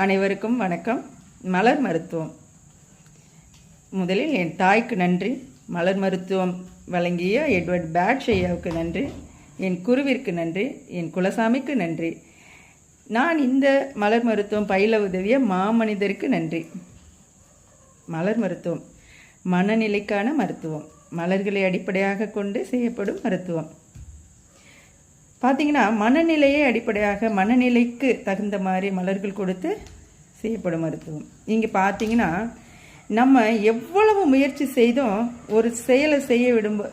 அனைவருக்கும் வணக்கம். மலர் மருத்துவம். முதலில் என் தாய்க்கு நன்றி. மலர் மருத்துவம் வழங்கிய எட்வர்ட் பேட்ச் ஐயாவுக்கு நன்றி. என் குருவிற்கு நன்றி. என் குலசாமிக்கு நன்றி. நான் இந்த மலர் மருத்துவம் பயில உதவிய மாமனிதருக்கு நன்றி. மலர் மருத்துவம் மனநிலைக்கான மருத்துவம். மலர்களை அடிப்படையாக கொண்டு செய்யப்படும் மருத்துவம். பார்த்தீங்கன்னா மனநிலையை அடிப்படையாக மனநிலைக்கு தகுந்த மாதிரி மலர்கள் கொடுத்து செய்யப்படும் மருத்துவம். இங்கே பார்த்தீங்கன்னா நம்ம எவ்வளவு முயற்சி செய்தும் ஒரு செயலை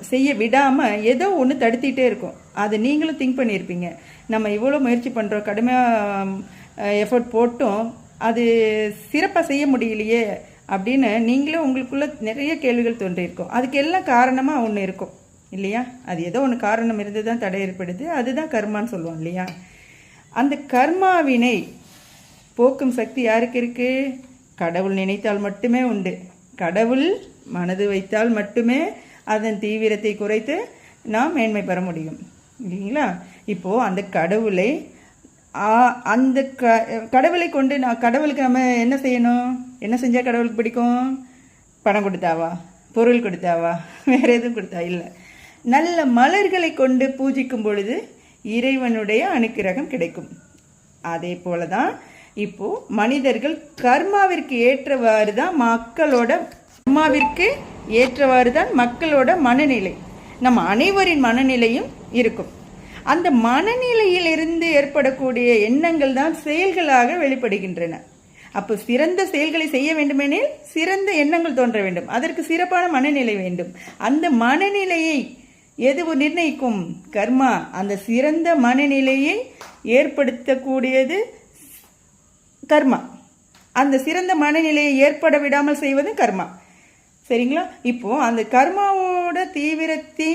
செய்ய விடாமல் ஏதோ ஒன்று தடுத்திட்டே இருக்கும். அது நீங்களும் திங்க் பண்ணியிருப்பீங்க. நம்ம இவ்வளோ முயற்சி பண்ணுறோம், கடுமையாக எஃபர்ட் போட்டும் அது சிறப்பாக செய்ய முடியலையே அப்படின்னு நீங்களும் உங்களுக்குள்ள நிறைய கேள்விகள் தோன்றியிருக்கும். அதுக்கு எல்லாம் காரணமாக ஒன்று இருக்கும் இல்லையா? அது ஏதோ ஒன்று காரணம் இருந்து தான் தடை ஏற்படுது. அதுதான் கர்மான்னு சொல்லுவோம் இல்லையா? அந்த கர்மாவினை போக்கும் சக்தி யாருக்கு இருக்கு? கடவுள் நினைத்தால் மட்டுமே உண்டு. கடவுள் மனது வைத்தால் மட்டுமே அதன் தீவிரத்தை குறைத்து நாம் மேன்மை பெற முடியும் இல்லைங்களா? இப்போது அந்த கடவுளை கடவுளை கொண்டு கடவுளுக்கு நம்ம என்ன செய்யணும்? என்ன செஞ்சால் கடவுளுக்கு பிடிக்கும்? பணம் கொடுத்தாவா? பொருள் கொடுத்தாவா? வேறு எதுவும் கொடுத்தா இல்லை. நல்ல மலர்களை கொண்டு பூஜிக்கும் பொழுது இறைவனுடைய அனுக்கிரகம் கிடைக்கும். அதே போல தான் இப்போது மனிதர்கள் கர்மாவிற்கு ஏற்றவாறு தான் மக்களோட மனநிலை. நம்ம அனைவரின் மனநிலையும் இருக்கும். அந்த மனநிலையிலிருந்து ஏற்படக்கூடிய எண்ணங்கள் தான் செயல்களாக வெளிப்படுகின்றன. அப்போ சிறந்த செயல்களை செய்ய வேண்டுமெனில் சிறந்த எண்ணங்கள் தோன்ற வேண்டும். அதற்கு சிறப்பான மனநிலை வேண்டும். அந்த மனநிலையை எது நிர்ணயிக்கும்? கர்மா. அந்த சிறந்த மனநிலையை ஏற்படுத்தக்கூடியது கர்மா. அந்த சிறந்த மனநிலையை ஏற்பட விடாமல் செய்வது கர்மா. சரிங்களா? இப்போ அந்த கர்மாவோட தீவிரத்தை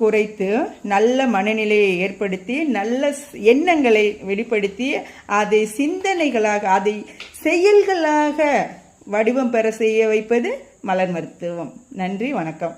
குறைத்து நல்ல மனநிலையை ஏற்படுத்தி நல்ல எண்ணங்களை வெளிப்படுத்தி அதை சிந்தனைகளாக அதை செயல்களாக வடிவம் பெற செய்ய வைப்பது மலர் மருத்துவம். நன்றி, வணக்கம்.